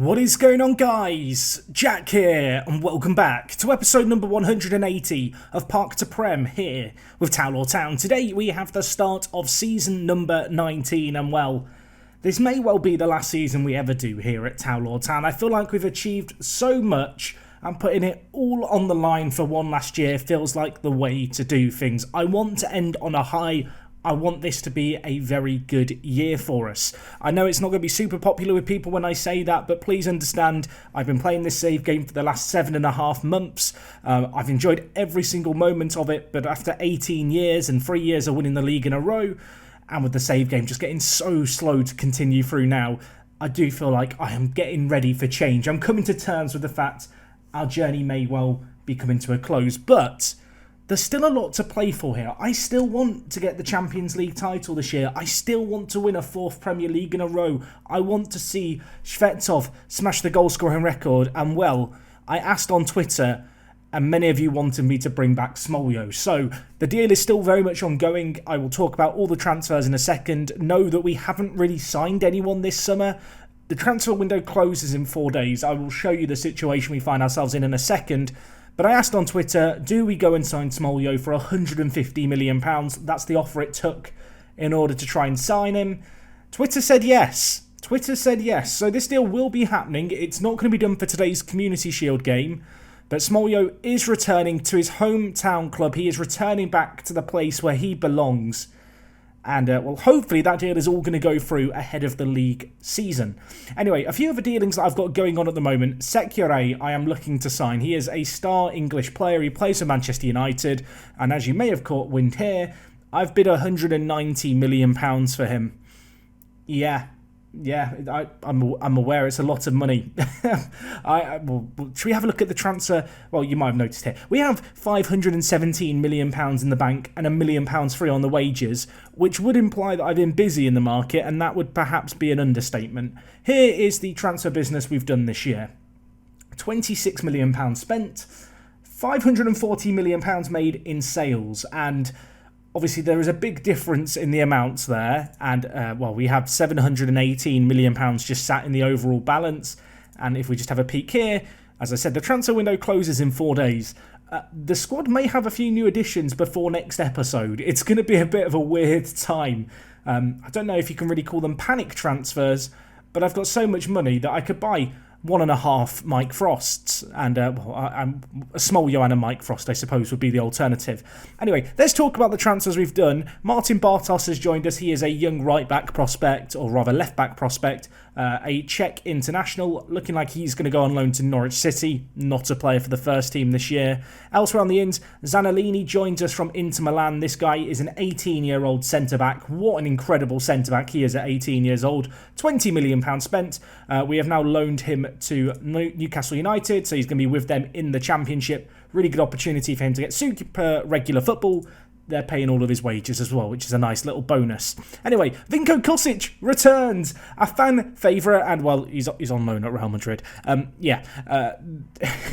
What is going on, guys? Jack here, and welcome back to episode number 180 of Park to Prem here with Town or Town. Today we have the start of season number 19, and well, this may well be the last season we ever do here at Town or Town. I feel like we've achieved so much, and putting it all on the line for one last year feels like the way to do things. I want to end on a high. I want this to be a very good year for us. I know it's not going to be super popular with people when I say that, but please understand, I've been playing this save game for the last 7.5 months. I've enjoyed every single moment of it, but after 18 years and 3 years of winning the league in a row, and with the save game just getting so slow to continue through now, I do feel like I am getting ready for change. I'm coming to terms with the fact our journey may well be coming to a close, but there's still a lot to play for here. I still want to get the Champions League title this year. I still want to win a 4th Premier League in a row. I want to see Shvetov smash the goal-scoring record. And well, I asked on Twitter, and many of you wanted me to bring back Smoljo. So the deal is still very much ongoing. I will talk about all the transfers in a second. Know that we haven't really signed anyone this summer. The transfer window closes in 4 days. I will show you the situation we find ourselves in a second. But I asked on Twitter, do we go and sign Smoljo for £150 million? That's the offer it took in order to try and sign him. Twitter said yes. So this deal will be happening. It's not going to be done for today's Community Shield game. But Smoljo is returning to his hometown club. He is returning back to the place where he belongs. And, well, hopefully that deal is all going to go through ahead of the league season. Anyway, a few other dealings that I've got going on at the moment. Sekure, I am looking to sign. He is a star English player. He plays for Manchester United. And as you may have caught wind here, I've bid £190 million for him. Yeah, I'm aware it's a lot of money. Well, should we have a look at the transfer? Well, you might have noticed here. We have £517 million in the bank and £1 million free on the wages, which would imply that I've been busy in the market, and that would perhaps be an understatement. Here is the transfer business we've done this year. £26 million spent, £540 million made in sales, and obviously, there is a big difference in the amounts there, and, well, we have £718 million just sat in the overall balance, and if we just have a peek here, as I said, the transfer window closes in 4 days. The squad may have a few new additions before next episode. It's going to be a bit of a weird time. I don't know if you can really call them panic transfers, but I've got so much money that I could buy 1.5 Mike Frosts, and a Smoljo and a Mike Frost, I suppose, would be the alternative. Anyway, let's talk about the transfers we've done. Martin Bartos has joined us. He is a young right-back prospect, or rather left-back prospect, a Czech international, looking like he's going to go on loan to Norwich City, not a player for the first team this year. Elsewhere on the ins, Zanellini joins us from Inter Milan. This guy is an 18-year-old centre-back. What an incredible centre-back he is at 18 years old. £20 million spent. We have now loaned him to Newcastle United, so he's going to be with them in the Championship. Really good opportunity for him to get super regular football. They're paying all of his wages as well, which is a nice little bonus. Anyway, Vinko Kosic returns, a fan favourite, and, well, he's on loan at Real Madrid.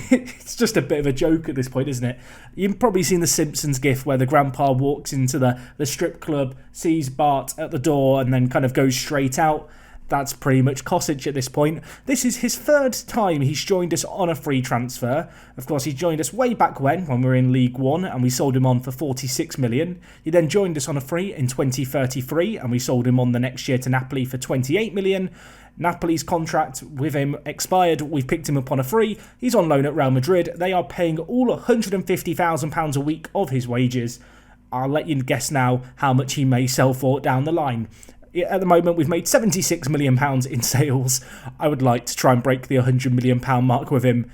It's just a bit of a joke at this point, isn't it? You've probably seen the Simpsons gif where the grandpa walks into the strip club, sees Bart at the door, and then kind of goes straight out. That's pretty much Kosic at this point. This is his 3rd time he's joined us on a free transfer. Of course, he joined us way back when we were in League One, and we sold him on for £46 million. He then joined us on a free in 2033, and we sold him on the next year to Napoli for £28 million. Napoli's contract with him expired. We've picked him up on a free. He's on loan at Real Madrid. They are paying all £150,000 a week of his wages. I'll let you guess now how much he may sell for down the line. At the moment, we've made £76 million in sales. I would like to try and break the £100 million mark with him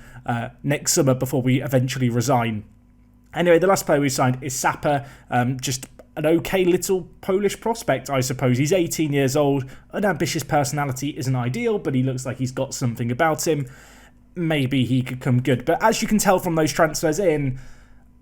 next summer before we eventually resign. Anyway, the last player we signed is Sapa, just an okay little Polish prospect, I suppose. He's 18 years old. An ambitious personality isn't ideal, but he looks like he's got something about him. Maybe he could come good. But as you can tell from those transfers in,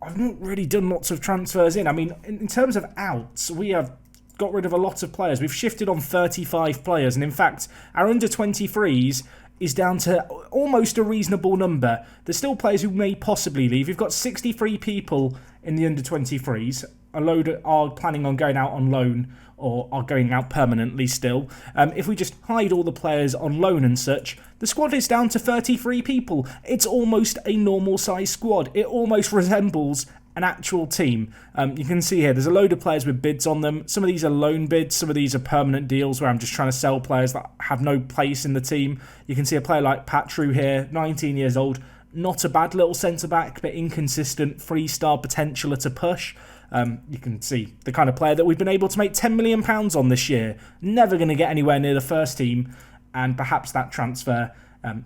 I've not really done lots of transfers in. I mean, in terms of outs, we have got rid of a lot of players. We've shifted on 35 players, and in fact, our under-23s is down to almost a reasonable number. There's still players who may possibly leave. We've got 63 people in the under-23s. A load are planning on going out on loan or are going out permanently still. If we just hide all the players on loan and such, the squad is down to 33 people. It's almost a normal size squad. It almost resembles an actual team. You can see here, there's a load of players with bids on them. Some of these are loan bids, some of these are permanent deals where I'm just trying to sell players that have no place in the team. You can see a player like Patru here, 19 years old. Not a bad little centre-back, but inconsistent, 3-star potential at a push. You can see the kind of player that we've been able to make £10 million on this year. Never going to get anywhere near the first team, and perhaps that transfer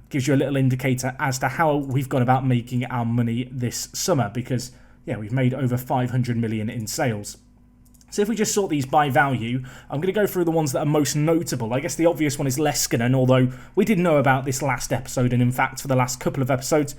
gives you a little indicator as to how we've gone about making our money this summer, because yeah, we've made over 500 million in sales. So if we just sort these by value, I'm going to go through the ones that are most notable. I guess the obvious one is Leskinen, although we did know about this last episode, and in fact for the last couple of episodes.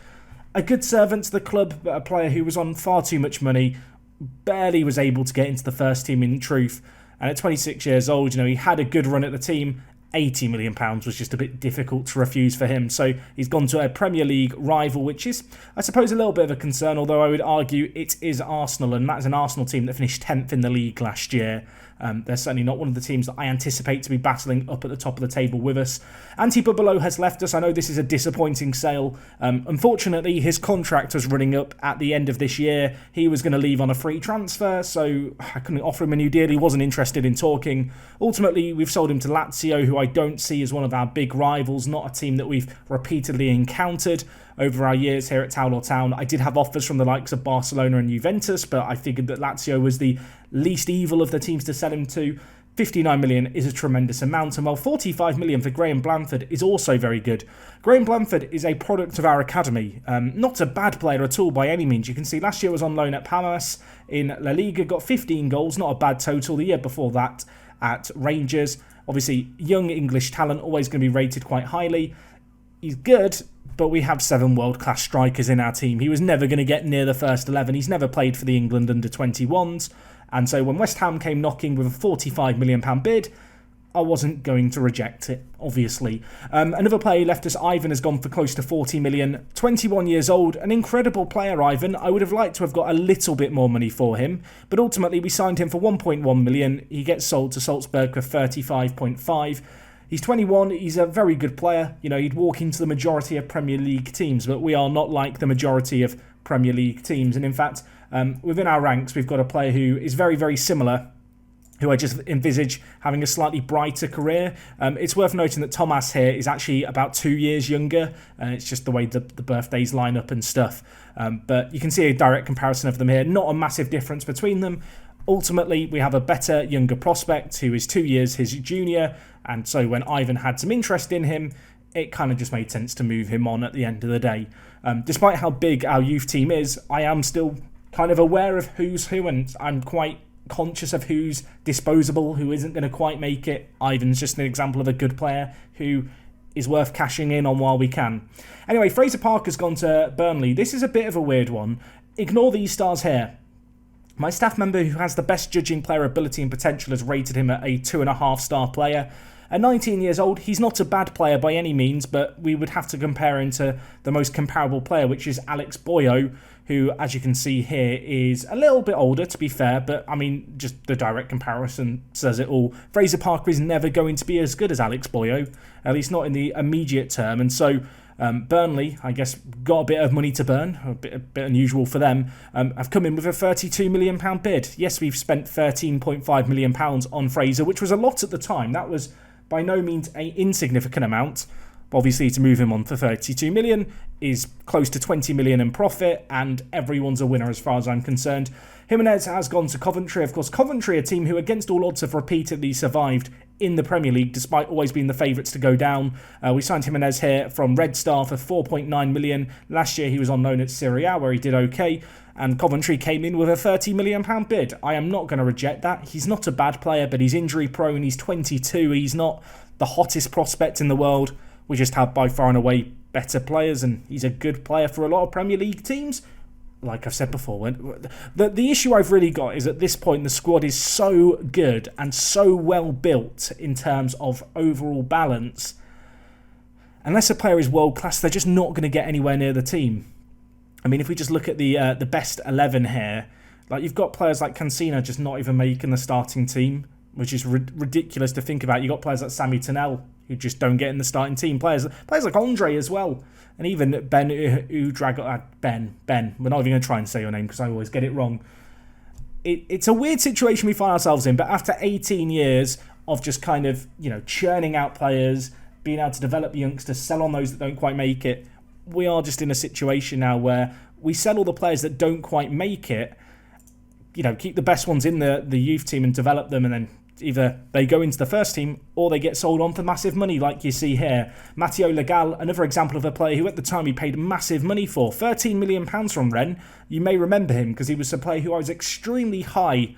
A good servant to the club, but a player who was on far too much money, barely was able to get into the first team in truth. And at 26 years old, he had a good run at the team. £80 million was just a bit difficult to refuse for him. So he's gone to a Premier League rival, which is, I suppose, a little bit of a concern, although I would argue it is Arsenal, and that is an Arsenal team that finished 10th in the league last year. They're certainly not one of the teams that I anticipate to be battling up at the top of the table with us. Antti Bubalo has left us. I know this is a disappointing sale. Unfortunately, his contract was running up at the end of this year. He was going to leave on a free transfer, so I couldn't offer him a new deal. He wasn't interested in talking. Ultimately, we've sold him to Lazio, who I don't see as one of our big rivals, not a team that we've repeatedly encountered over our years here at Town Town. I did have offers from the likes of Barcelona and Juventus, but I figured that Lazio was the least evil of the teams to sell him to. 59 million is a tremendous amount, and while 45 million for Graham Blanford is also very good. Graham Blanford is a product of our academy. Not a bad player at all by any means. You can see last year was on loan at Palmas in La Liga, got 15 goals, not a bad total. The year before that at Rangers. Obviously, young English talent, always going to be rated quite highly. He's good, but we have 7 world-class strikers in our team. He was never going to get near the first 11. He's never played for the England under-21s. And so when West Ham came knocking with a £45 million bid, I wasn't going to reject it, obviously. Another player left us, Ivan, has gone for close to 40 million. 21 years old, an incredible player, Ivan. I would have liked to have got a little bit more money for him, but ultimately we signed him for 1.1 million. He gets sold to Salzburg for 35.5. He's 21, he's a very good player. He'd walk into the majority of Premier League teams, but we are not like the majority of Premier League teams. And in fact, within our ranks, we've got a player who is very, very similar, who I just envisage having a slightly brighter career. It's worth noting that Thomas here is actually about 2 years younger, and it's just the way the birthdays line up and stuff. But you can see a direct comparison of them here. Not a massive difference between them. Ultimately, we have a better, younger prospect who is 2 years his junior, and so when Ivan had some interest in him, it kind of just made sense to move him on at the end of the day. Despite how big our youth team is, I am still kind of aware of who's who, and I'm quite conscious of who's disposable, who isn't going to quite make it. Ivan's just an example of a good player who is worth cashing in on while we can. Anyway, Fraser Parker's gone to Burnley. This is a bit of a weird one. Ignore these stars here. My staff member who has the best judging player ability and potential has rated him at a 2.5-star player. At 19 years old, he's not a bad player by any means, but we would have to compare him to the most comparable player, which is Alex Boyo, who, as you can see here, is a little bit older, to be fair, but, I mean, just the direct comparison says it all. Fraser Parker is never going to be as good as Alex Boyo, at least not in the immediate term, and so Burnley, I guess, got a bit of money to burn, a bit unusual for them, have come in with a £32 million bid. Yes, we've spent £13.5 million on Fraser, which was a lot at the time. That was by no means an insignificant amount. Obviously, to move him on for 32 million is close to 20 million in profit, and everyone's a winner as far as I'm concerned. Jimenez has gone to Coventry. Of course, Coventry, a team who, against all odds, have repeatedly survived in the Premier League, despite always being the favourites to go down. We signed Jimenez here from Red Star for 4.9 million. Last year, he was on loan at Serie A, where he did okay, and Coventry came in with a £30 million bid. I am not going to reject that. He's not a bad player, but he's injury prone. He's 22. He's not the hottest prospect in the world. We just have by far and away better players, and he's a good player for a lot of Premier League teams. Like I've said before, the issue I've really got is at this point the squad is so good and so well built in terms of overall balance. unless a player is world class, they're just not going to get anywhere near the team. I mean, if we just look at the best 11 here, like you've got players like Cancino just not even making the starting team, which is ridiculous to think about. You've got players like Sami Tunnell who just don't get in the starting team. Players like Andre as well. And even Ben Udrag... Ben. We're not even going to try and say your name because I always get it wrong. It's a weird situation we find ourselves in, but after 18 years of just kind of, churning out players, being able to develop youngsters, sell on those that don't quite make it, we are just in a situation now where we sell all the players that don't quite make it, keep the best ones in the youth team and develop them, and then either they go into the first team or they get sold on for massive money, like you see here. Matteo Legal, another example of a player who at the time he paid massive money for, £13 million from Rennes. You may remember him because he was a player who I was extremely high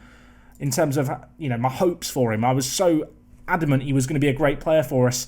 in terms of my hopes for him. I was so adamant he was going to be a great player for us.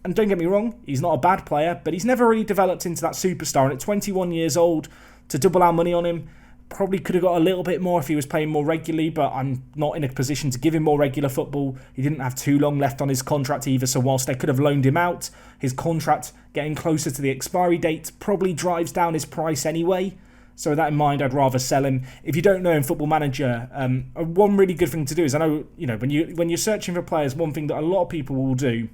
And don't get me wrong, he's not a bad player, but he's never really developed into that superstar. And at 21 years old, to double our money on him, probably could have got a little bit more if he was playing more regularly, but I'm not in a position to give him more regular football. He didn't have too long left on his contract either, so whilst they could have loaned him out, his contract getting closer to the expiry date probably drives down his price anyway. So with that in mind, I'd rather sell him. If you don't know in Football Manager, one really good thing to do is, I know, when you're searching for players, one thing that a lot of people will do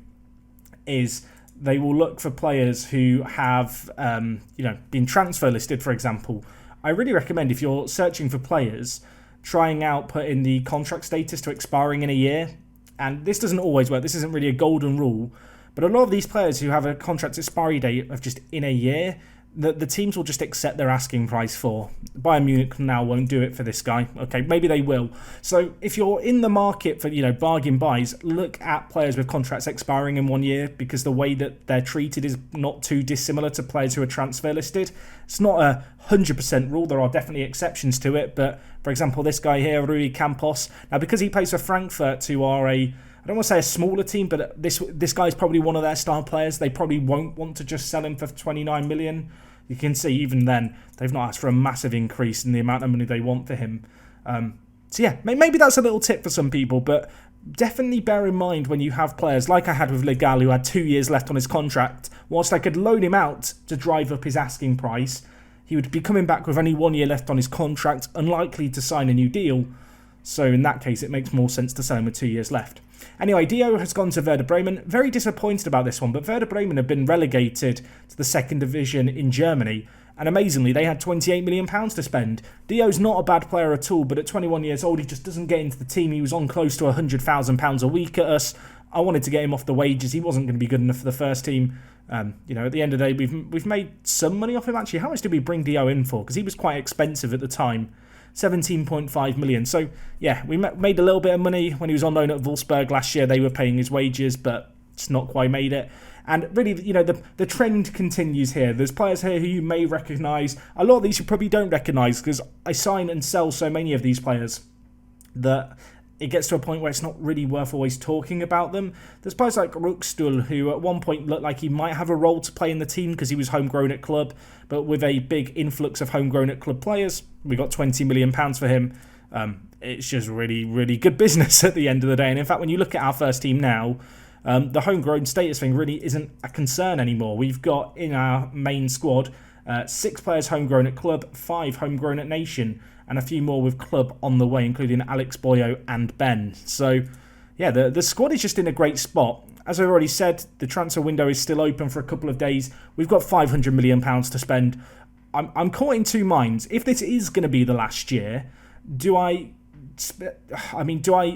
is they will look for players who have, been transfer listed, for example. I really recommend, if you're searching for players, trying out putting the contract status to expiring in a year. And this doesn't always work. This isn't really a golden rule. But a lot of these players who have a contract expiry date of just in a year, the teams will just accept their asking price for. Bayern Munich now won't do it for this guy. Okay, maybe they will. So if you're in the market for, bargain buys, look at players with contracts expiring in 1 year, because the way that they're treated is not too dissimilar to players who are transfer listed. It's not a 100% rule. There are definitely exceptions to it. But for example, this guy here, Rui Campos, now because he plays for Frankfurt, who are I don't want to say a smaller team, but this guy's probably one of their star players. They probably won't want to just sell him for 29 million. You can see even then, they've not asked for a massive increase in the amount of money they want for him. So yeah, maybe that's a little tip for some people, but definitely bear in mind when you have players like I had with Legal, who had 2 years left on his contract, whilst I could loan him out to drive up his asking price, he would be coming back with only 1 year left on his contract, unlikely to sign a new deal. So in that case, it makes more sense to sell him with 2 years left. Anyway, Dio has gone to Werder Bremen. Very disappointed about this one, but Werder Bremen have been relegated to the second division in Germany, and amazingly, they had £28 million to spend. Dio's not a bad player at all, but at 21 years old, he just doesn't get into the team. He was on close to £100,000 a week at us. I wanted to get him off the wages. He wasn't going to be good enough for the first team. At the end of the day, we've made some money off him, actually. How much did we bring Dio in for? Because he was quite expensive at the time. 17.5 million. So yeah, we made a little bit of money when he was on loan at Wolfsburg last year. They were paying his wages, but it's not quite made it. And really, the trend continues here. There's players here who you may recognise. A lot of these you probably don't recognise, because I sign and sell so many of these players that it gets to a point where it's not really worth always talking about them. There's players like Ruckstuhl, who at one point looked like he might have a role to play in the team because he was homegrown at club, but with a big influx of homegrown at club players, we got £20 million for him. It's just really, really good business at the end of the day. And in fact, when you look at our first team now, the homegrown status thing really isn't a concern anymore. We've got in our main squad 6 players homegrown at club, 5 homegrown at nation, and a few more with club on the way, including Alex Boyo and Ben. So, yeah, the squad is just in a great spot. As I've already said, the transfer window is still open for a couple of days. We've got £500 million to spend. I'm caught in two minds. If this is going to be the last year, do I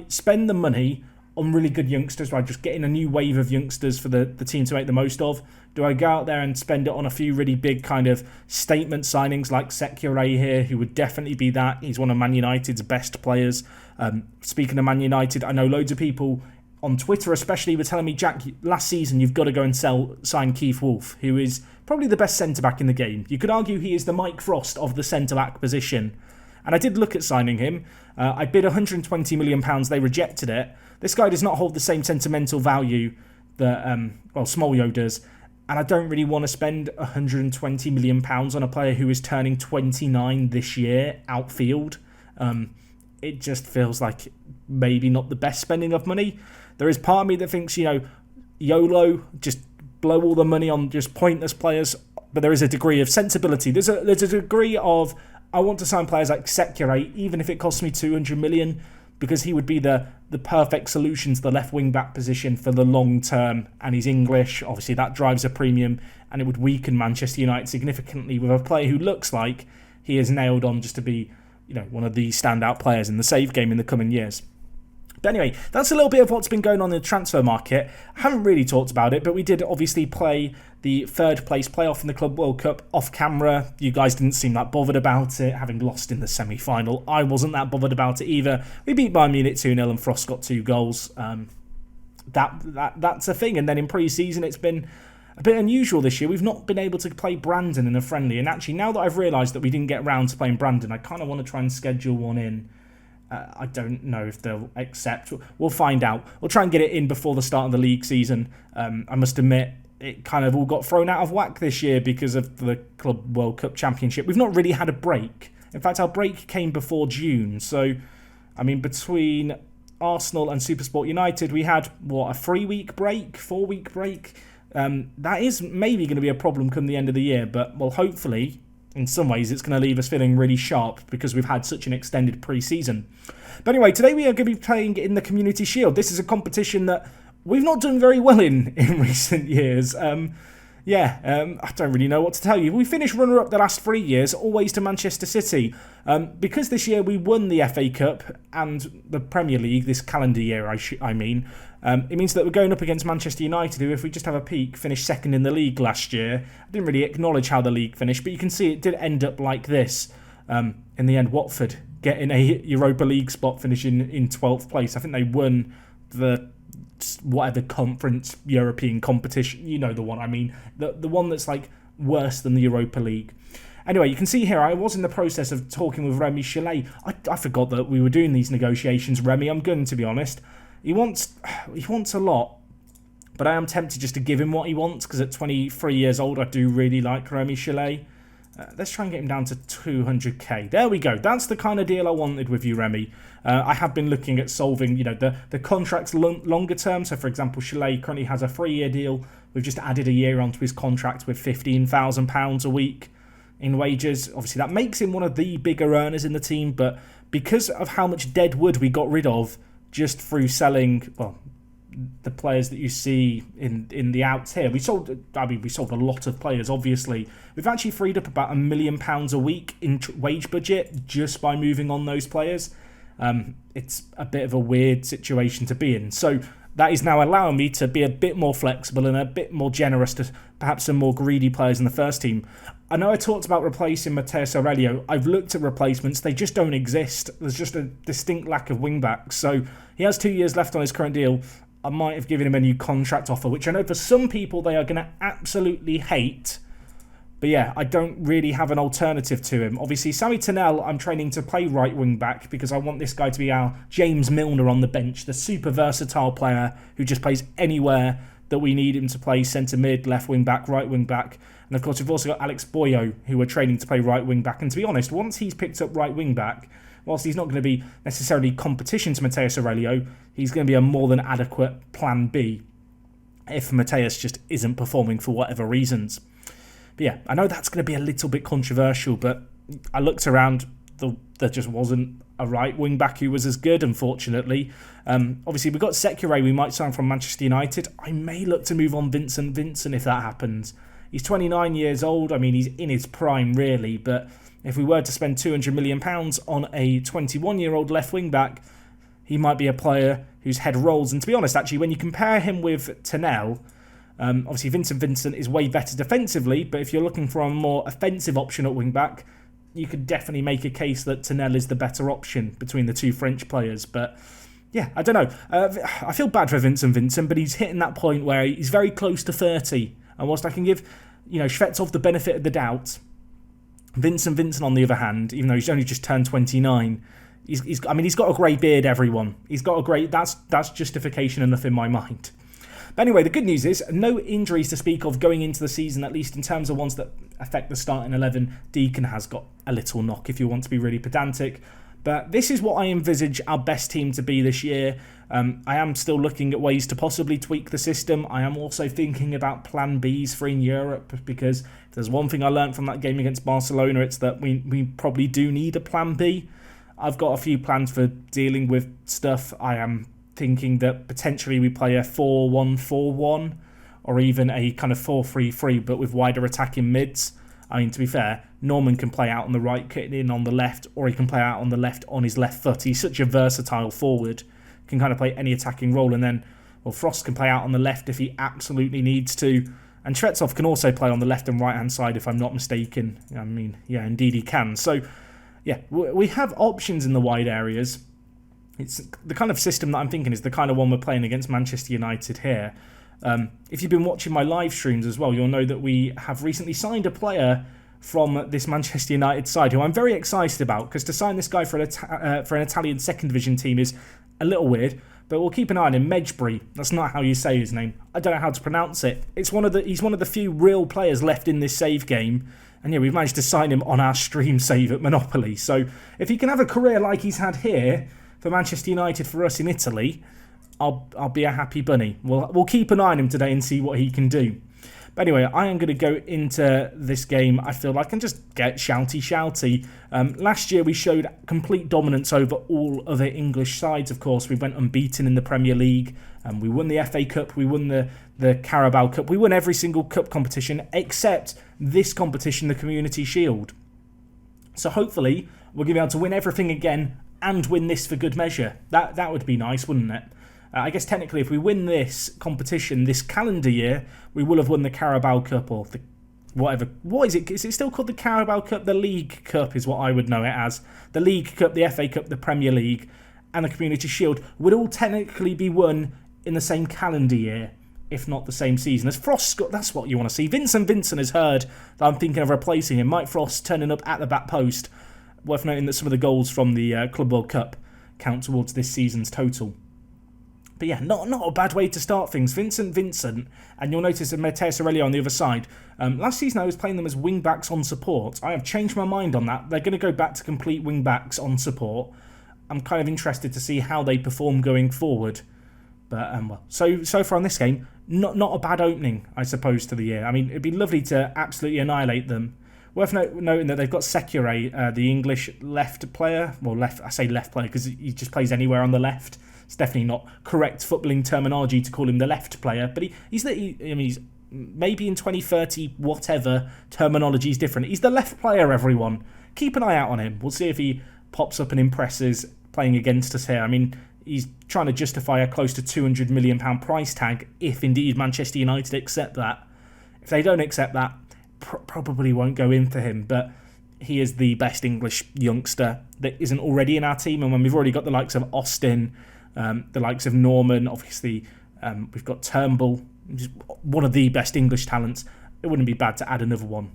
spend the money on really good youngsters, by just getting a new wave of youngsters for the team to make the most of? Do I go out there and spend it on a few really big kind of statement signings like Sekure here, who would definitely be that? He's one of Man United's best players. Speaking of Man United, I know loads of people on Twitter especially were telling me, Jack, last season you've got to go and sign Keith Wolf, who is probably the best centre-back in the game. You could argue he is the Mike Frost of the centre-back position. And I did look at signing him. I bid £120 million. They rejected it. This guy does not hold the same sentimental value that Smoljo does. And I don't really want to spend £120 million on a player who is turning 29 this year, outfield. It just feels like maybe not the best spending of money. There is part of me that thinks, YOLO, just blow all the money on just pointless players, but there is a degree of sensibility. There's a degree of, I want to sign players like Sekirei, even if it costs me 200 million, because he would be the perfect solution to the left wing back position for the long term, and he's English. Obviously, that drives a premium, and it would weaken Manchester United significantly with a player who looks like he is nailed on just to be, one of the standout players in the save game in the coming years. But anyway, that's a little bit of what's been going on in the transfer market. I haven't really talked about it, but we did obviously play the third place playoff in the Club World Cup off camera. You guys didn't seem that bothered about it, having lost in the semi-final. I wasn't that bothered about it either. We beat Bayern Munich 2-0 and Frost got 2 goals. That's a thing. And then in pre-season, it's been a bit unusual this year. We've not been able to play Brandon in a friendly. And actually, now that I've realised that we didn't get round to playing Brandon, I kind of want to try and schedule one in. I don't know if they'll accept. We'll find out. We'll try and get it in before the start of the league season. I must admit, it kind of all got thrown out of whack this year because of the Club World Cup Championship. We've not really had a break. In fact, our break came before June. So, between Arsenal and SuperSport United, we had, a 3-week break, 4-week break? That is maybe going to be a problem come the end of the year, but, hopefully, in some ways, it's going to leave us feeling really sharp because we've had such an extended pre-season. But anyway, today we are going to be playing in the Community Shield. This is a competition that we've not done very well in recent years. I don't really know what to tell you. We finished runner-up the last 3 years, always to Manchester City. Because this year we won the FA Cup and the Premier League, this calendar year, it means that we're going up against Manchester United, who, if we just have a peek, finished second in the league last year. I didn't really acknowledge how the league finished, but you can see it did end up like this. In the end, Watford getting a Europa League spot, finishing in 12th place. I think they won the whatever conference European competition, the one I mean, the one that's like worse than the Europa League. Anyway, you can see here I was in the process of talking with Remy Chalet. I forgot that we were doing these negotiations. Remy, I'm going to be honest, he wants a lot, but I am tempted just to give him what he wants, because at 23 years old I do really like Remy Chalet. Let's try and get him down to 200k. There we go. That's the kind of deal I wanted with you, Remy. I have been looking at solving, the contracts longer term. So, for example, Chalet currently has a 3-year deal. We've just added a year onto his contract with £15,000 a week in wages. Obviously, that makes him one of the bigger earners in the team. But because of how much dead wood we got rid of just through selling, the players that you see in the outs here, we sold a lot of players, obviously. We've actually freed up about £1 million a week in wage budget just by moving on those players. It's a bit of a weird situation to be in. So that is now allowing me to be a bit more flexible and a bit more generous to perhaps some more greedy players in the first team. I know I talked about replacing Mateus Aurelio. I've looked at replacements. They just don't exist. There's just a distinct lack of wing-backs. So he has 2 years left on his current deal. I might have given him a new contract offer, which I know for some people they are going to absolutely hate. But yeah, I don't really have an alternative to him. Obviously, Sammy Tunnell, I'm training to play right wing back because I want this guy to be our James Milner on the bench, the super versatile player who just plays anywhere that we need him to play: centre mid, left wing back, right wing back. And of course, we've also got Alex Boyo, who we're training to play right wing back. And to be honest, once he's picked up right wing back, whilst he's not going to be necessarily competition to Mateus Aurelio, he's going to be a more than adequate plan B if Mateus just isn't performing for whatever reasons. But yeah, I know that's going to be a little bit controversial, but I looked around, there just wasn't a right wing back who was as good, unfortunately. Obviously, we've got Sekirei we might sign from Manchester United. I may look to move on Vincent if that happens. He's 29 years old. He's in his prime, really, but if we were to spend £200 million on a 21-year-old left wing-back, he might be a player whose head rolls. And to be honest, actually, when you compare him with Tunnell, obviously Vincent is way better defensively, but if you're looking for a more offensive option at wing-back, you could definitely make a case that Tunnell is the better option between the two French players. But yeah, I don't know. I feel bad for Vincent, but he's hitting that point where he's very close to 30. And whilst I can give Shvetsov the benefit of the doubt, Vincent, on the other hand, even though he's only just turned 29, he's got a grey beard, everyone. He's got a grey... That's justification enough in my mind. But anyway, the good news is no injuries to speak of going into the season, at least in terms of ones that affect the starting 11. Deacon has got a little knock, if you want to be really pedantic. But this is what I envisage our best team to be this year. I am still looking at ways to possibly tweak the system. I am also thinking about plan Bs for in Europe, because if there's one thing I learned from that game against Barcelona, it's that we probably do need a plan B. I've got a few plans for dealing with stuff. I am thinking that potentially we play a 4-1-4-1 or even a kind of 4-3-3 but with wider attacking mids. I mean, to be fair, Norman can play out on the right, cutting in on the left, or he can play out on the left on his left foot. He's such a versatile forward, can kind of play any attacking role. And then, well, Frost can play out on the left if he absolutely needs to. And Shvetsov can also play on the left and right-hand side, if I'm not mistaken. I mean, yeah, indeed he can. So, yeah, we have options in the wide areas. It's the kind of system that I'm thinking is the kind of one we're playing against Manchester United here. If you've been watching my live streams as well, you'll know that we have recently signed a player from this Manchester United side who I'm very excited about, because to sign this guy for an Italian second division team is a little weird, but we'll keep an eye on him. Mejbri, that's not how you say his name. I don't know how to pronounce it. He's one of the few real players left in this save game, and yeah, we've managed to sign him on our stream save at Monopoly. So if he can have a career like he's had here for Manchester United for us in Italy, I'll be a happy bunny. We'll keep an eye on him today and see what he can do. But anyway, I am going to go into this game, I feel like, and just get shouty. Last year we showed complete dominance over all other English sides, of course. We went unbeaten in the Premier League. We won the FA Cup, we won the Carabao Cup. We won every single cup competition except this competition, the Community Shield. So hopefully we're going to be able to win everything again and win this for good measure. That would be nice, wouldn't it? I guess technically if we win this competition this calendar year, we will have won the Carabao Cup or the whatever. What is it? Is it still called the Carabao Cup? The League Cup is what I would know it as. The League Cup, the FA Cup, the Premier League and the Community Shield would all technically be won in the same calendar year, if not the same season. As Frost, that's what you want to see. Vincent has heard that I'm thinking of replacing him. Mike Frost turning up at the back post. Worth noting that some of the goals from the Club World Cup count towards this season's total. But yeah, not a bad way to start things. Vincent, and you'll notice that Mateus Aurelio on the other side. Last season I was playing them as wing-backs on support. I have changed my mind on that. They're going to go back to complete wing-backs on support. I'm kind of interested to see how they perform going forward. But well, so far in this game, not a bad opening, I suppose, to the year. I mean, it'd be lovely to absolutely annihilate them. Worth noting that they've got Sekure, the English left player. Well, I say left player because he just plays anywhere on the left. It's definitely not correct footballing terminology to call him the left player, but he's maybe in 2030 whatever terminology is different. He's the left player, everyone. Keep an eye out on him. We'll see if he pops up and impresses playing against us here. I mean, he's trying to justify a close to £200 million price tag if indeed Manchester United accept that. If they don't accept that, probably won't go in for him, but he is the best English youngster that isn't already in our team. And when we've already got the likes of Austin, the likes of Norman, obviously we've got Turnbull, one of the best English talents, it wouldn't be bad to add another one.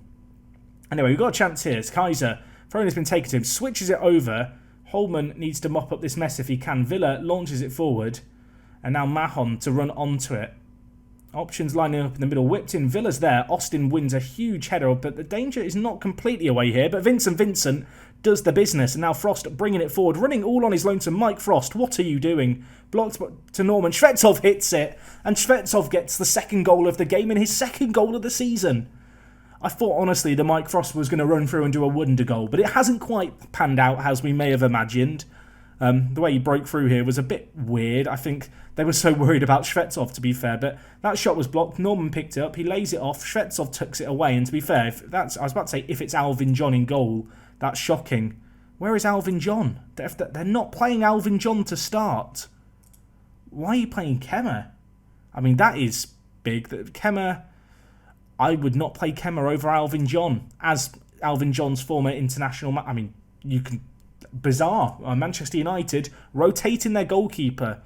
Anyway, we've got a chance here. It's Kaiser. Throwing has been taken to him, switches it over. Holman needs to mop up this mess if he can. Villa launches it forward, and now Mahon to run onto it. Options lining up in the middle, whipped in, Villa's there. Austin wins a huge header, but the danger is not completely away here. But Vincent does the business, and now Frost bringing it forward, running all on his lonesome. Mike Frost, what are you doing? Blocked to Norman. Shvetsov hits it, and Shvetsov gets the second goal of the game and his second goal of the season. I thought, honestly, that Mike Frost was going to run through and do a wonder goal, but it hasn't quite panned out as we may have imagined. The way he broke through here was a bit weird. I think they were so worried about Shvetsov, to be fair, but that shot was blocked. Norman picked it up, he lays it off, Shvetsov tucks it away, and to be fair, I was about to say, if it's Alvin John in goal, that's shocking. Where is Alvin John? They're not playing Alvin John to start. Why are you playing Kemmer? I mean, that is big. Kemmer, I would not play Kemmer over Alvin John as Alvin John's former international. I mean, you can. Bizarre. Manchester United rotating their goalkeeper.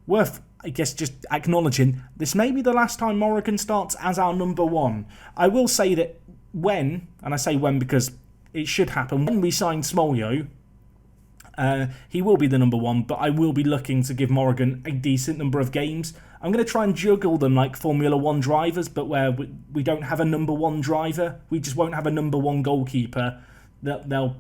Worth, I guess, just acknowledging this may be the last time Morrigan starts as our number one. I will say that when, and I say when because it should happen, when we sign Smolio, he will be the number one, but I will be looking to give Morrigan a decent number of games. I'm going to try and juggle them like Formula 1 drivers, but where we don't have a number one driver, we just won't have a number one goalkeeper. They'll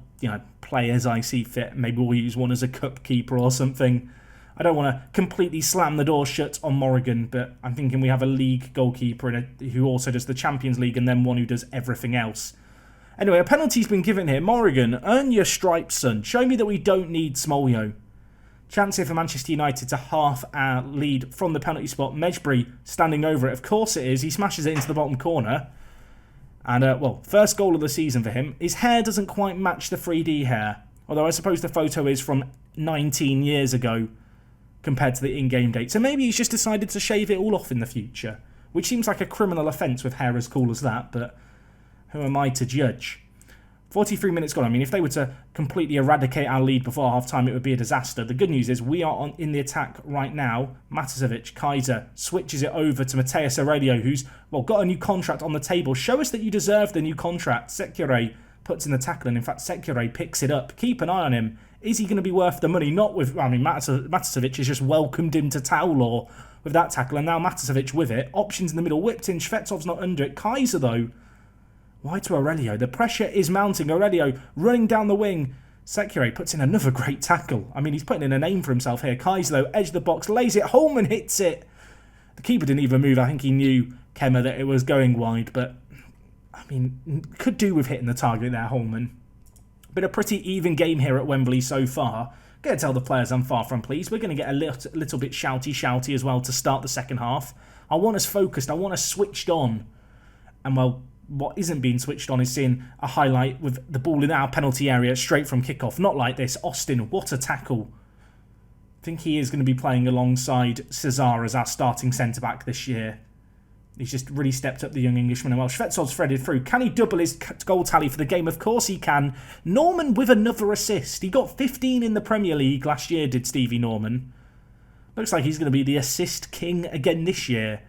play as I see fit. Maybe we'll use one as a cup keeper or something. I don't want to completely slam the door shut on Morrigan, but I'm thinking we have a league goalkeeper who also does the Champions League and then one who does everything else. Anyway, a penalty's been given here. Morrigan, earn your stripes, son. Show me that we don't need Smoljo. Chance here for Manchester United to half our lead from the penalty spot. Mejbri standing over it. Of course it is. He smashes it into the bottom corner. And, first goal of the season for him. His hair doesn't quite match the 3D hair. Although I suppose the photo is from 19 years ago compared to the in-game date. So maybe he's just decided to shave it all off in the future. Which seems like a criminal offence with hair as cool as that, but who am I to judge? 43 minutes gone. I mean, if they were to completely eradicate our lead before half-time, it would be a disaster. The good news is we are in the attack right now. Matasevic, Kaiser, switches it over to Mateus Aurelio, who's, got a new contract on the table. Show us that you deserve the new contract. Sekure puts in the tackle, and in fact, Sekure picks it up. Keep an eye on him. Is he going to be worth the money? Not with, Matasevic has just welcomed him to Taulor with that tackle, and now Matasevic with it. Options in the middle, whipped in. Shvetsov's not under it. Kaiser, though. Why to Aurelio? The pressure is mounting. Aurelio running down the wing. Sekure puts in another great tackle. I mean, he's putting in a name for himself here. Kaiser, though, edge of the box, lays it. Holman hits it. The keeper didn't even move. I think he knew, Kemmer, that it was going wide, but, I mean, could do with hitting the target there, Holman. Been a pretty even game here at Wembley so far. Going to tell the players I'm far from pleased. We're going to get a little bit shouty as well to start the second half. I want us focused. I want us switched on. And, what isn't being switched on is seeing a highlight with the ball in our penalty area straight from kickoff. Not like this. Austin, what a tackle. I think he is going to be playing alongside Cesar as our starting centre-back this year. He's just really stepped up the young Englishman. And Shvetsov's threaded through. Can he double his goal tally for the game? Of course he can. Norman with another assist. He got 15 in the Premier League last year, did Stevie Norman. Looks like he's going to be the assist king again this year.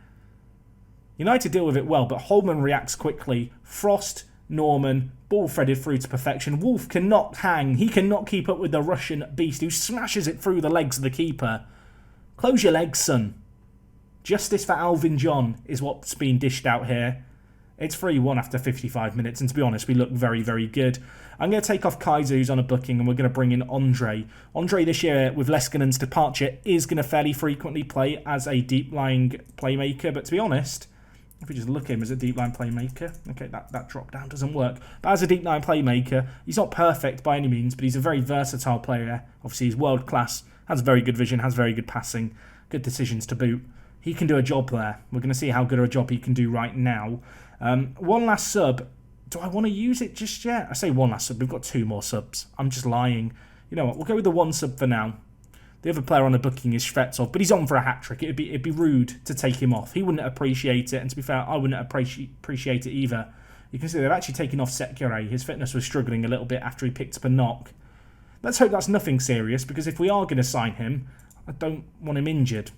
United deal with it well, but Holman reacts quickly. Frost, Norman, ball threaded through to perfection. Wolf cannot hang. He cannot keep up with the Russian beast who smashes it through the legs of the keeper. Close your legs, son. Justice for Alvin John is what's being dished out here. It's 3-1 after 55 minutes, and to be honest, we look very, very good. I'm going to take off Kaiser, who's on a booking, and we're going to bring in Andre. Andre this year, with Leskinen's departure, is going to fairly frequently play as a deep-lying playmaker, but to be honest, if we just look at him as a deep line playmaker, okay, that drop down doesn't work. But as a deep line playmaker, he's not perfect by any means, but he's a very versatile player. Obviously, he's world class, has very good vision, has very good passing, good decisions to boot. He can do a job there. We're going to see how good a job he can do right now. One last sub. Do I want to use it just yet? I say one last sub. We've got 2 more subs. I'm just lying. You know what? We'll go with the 1 sub for now. The other player on the booking is Shvetsov, but he's on for a hat-trick. It'd be rude to take him off. He wouldn't appreciate it, and to be fair, I wouldn't appreciate it either. You can see they've actually taken off Sekure. His fitness was struggling a little bit after he picked up a knock. Let's hope that's nothing serious, because if we are going to sign him, I don't want him injured.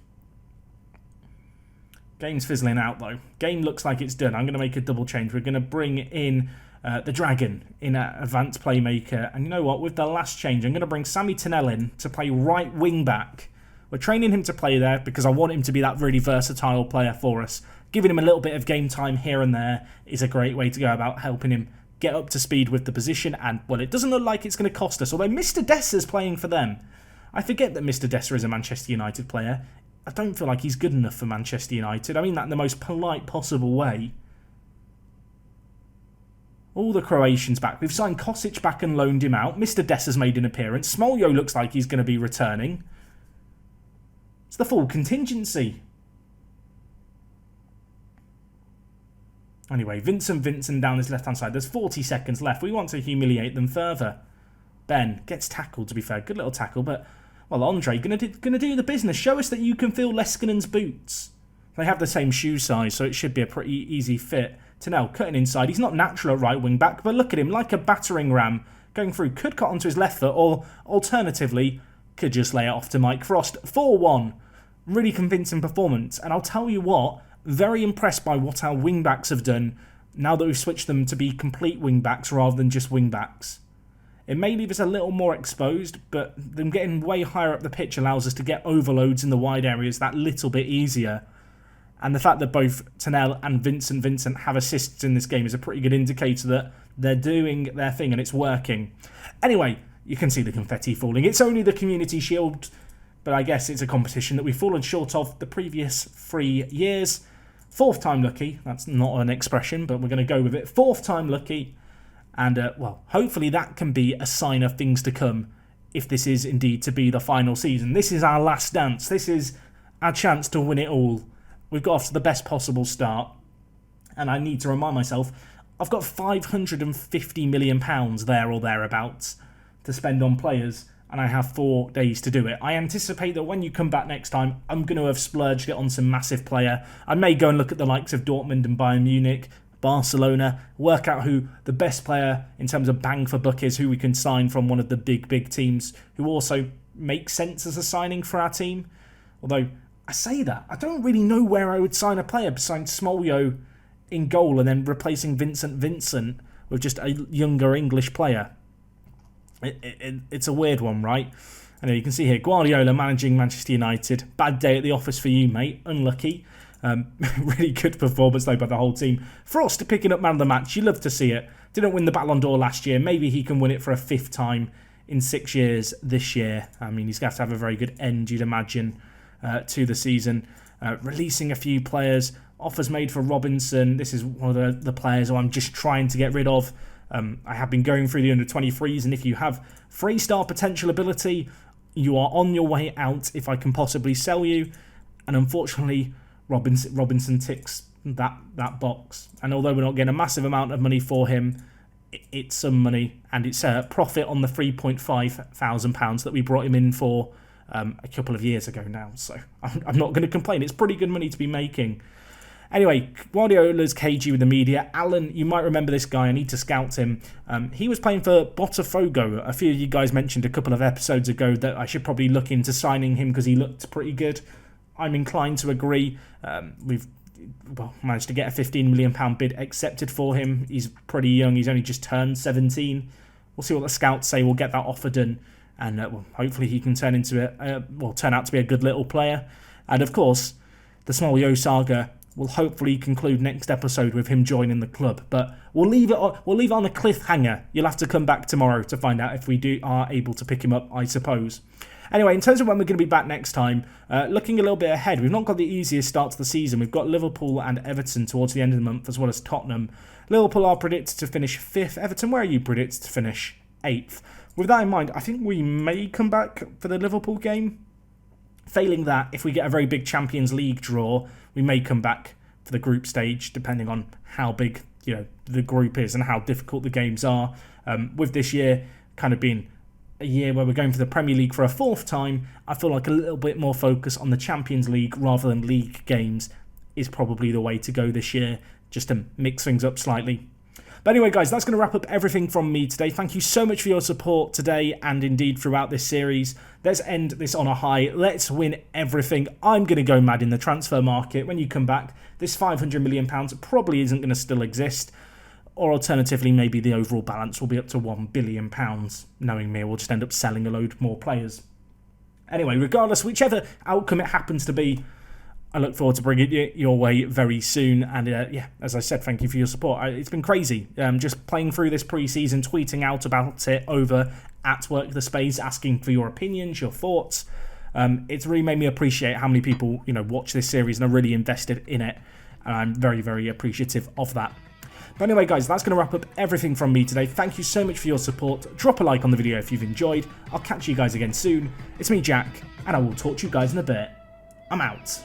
Game's fizzling out, though. Game looks like it's done. I'm going to make a double change. We're going to bring in the Dragon in an advanced playmaker. And you know what? With the last change, I'm going to bring Sami Tunnell in to play right wing back. We're training him to play there because I want him to be that really versatile player for us. Giving him a little bit of game time here and there is a great way to go about helping him get up to speed with the position. And, well, it doesn't look like it's going to cost us. Although Mr. Dessa's playing for them. I forget that Mr. Dessa is a Manchester United player. I don't feel like he's good enough for Manchester United. I mean that in the most polite possible way. All the Croatians back. We've signed Kosic back and loaned him out. Mr. Dessa's made an appearance. Smoljo looks like he's going to be returning. It's the full contingency. Anyway, Vincent down his left-hand side. There's 40 seconds left. We want to humiliate them further. Ben gets tackled, to be fair. Good little tackle, but, well, Andre, gonna do the business. Show us that you can fill Leskinen's boots. They have the same shoe size, so it should be a pretty easy fit. Tunnell cutting inside. He's not natural at right wing back, but look at him, like a battering ram. Going through, could cut onto his left foot, or alternatively, could just lay it off to Mike Frost. 4-1. Really convincing performance. And I'll tell you what, very impressed by what our wing backs have done now that we've switched them to be complete wing backs rather than just wing backs. It may leave us a little more exposed, but them getting way higher up the pitch allows us to get overloads in the wide areas that little bit easier. And the fact that both Tennell and Vincent have assists in this game is a pretty good indicator that they're doing their thing and it's working. Anyway, you can see the confetti falling. It's only the Community Shield, but I guess it's a competition that we've fallen short of the previous 3 years. 4th time lucky. That's not an expression, but we're going to go with it. 4th time lucky. And, well, hopefully that can be a sign of things to come if this is indeed to be the final season. This is our last dance. This is our chance to win it all. We've got off to the best possible start. And I need to remind myself, I've got £550 million there or thereabouts to spend on players, and I have 4 days to do it. I anticipate that when you come back next time, I'm going to have splurged it on some massive player. I may go and look at the likes of Dortmund and Bayern Munich, Barcelona, work out who the best player in terms of bang for buck is, who we can sign from one of the big teams, who also makes sense as a signing for our team. Although, I say that, I don't really know where I would sign a player besides Smoljo in goal and then replacing Vincent with just a younger English player. It's a weird one, right? And you can see here, Guardiola managing Manchester United. Bad day at the office for you, mate. Unlucky. Really good performance, though, by the whole team. Frost picking up man of the match. You love to see it. Didn't win the Ballon d'Or last year. Maybe he can win it for a 5th time in 6 years this year. I mean, he's going to have a very good end, you'd imagine, to the season. Releasing a few players. Offers made for Robinson. This is one of the players who I'm just trying to get rid of. I have been going through the under-23s, and if you have 3-star potential ability, you are on your way out if I can possibly sell you. And unfortunately, Robinson ticks that box. And although we're not getting a massive amount of money for him, it's some money, and it's a profit on the £3,500 that we brought him in for a couple of years ago now. So I'm not going to complain. It's pretty good money to be making. Anyway, Guardiola's cagey with the media. Alan, you might remember this guy. I need to scout him. He was playing for Botafogo. A few of you guys mentioned a couple of episodes ago that I should probably look into signing him because he looked pretty good. I'm inclined to agree. We've managed to get a £15 million bid accepted for him. He's pretty young. He's only just turned 17. We'll see what the scouts say. We'll get that offer done. And hopefully he can turn out to be a good little player. And of course, the Smoljo saga will hopefully conclude next episode with him joining the club. But we'll leave it on a cliffhanger. You'll have to come back tomorrow to find out if we are able to pick him up, I suppose. Anyway, in terms of when we're going to be back next time, looking a little bit ahead, we've not got the easiest start to the season. We've got Liverpool and Everton towards the end of the month, as well as Tottenham. Liverpool are predicted to finish 5th. Everton, where are you predicted to finish 8th? With that in mind, I think we may come back for the Liverpool game. Failing that, if we get a very big Champions League draw, we may come back for the group stage, depending on how big the group is and how difficult the games are. With this year kind of being a year where we're going for the Premier League for a 4th time, I feel like a little bit more focus on the Champions League rather than league games is probably the way to go this year, just to mix things up slightly. But anyway, guys, that's going to wrap up everything from me today. Thank you so much for your support today and indeed throughout this series. Let's end this on a high. Let's win everything. I'm going to go mad in the transfer market. When you come back, this £500 million probably isn't going to still exist. Or alternatively, maybe the overall balance will be up to £1 billion. Knowing me, we'll just end up selling a load more players. Anyway, regardless, whichever outcome it happens to be, I look forward to bringing it your way very soon. And as I said, thank you for your support. It's been crazy. Just playing through this pre-season, tweeting out about it over at WorkTheSpace, asking for your opinions, your thoughts. It's really made me appreciate how many people watch this series and are really invested in it. And I'm very, very appreciative of that. But anyway, guys, that's going to wrap up everything from me today. Thank you so much for your support. Drop a like on the video if you've enjoyed. I'll catch you guys again soon. It's me, Jack, and I will talk to you guys in a bit. I'm out.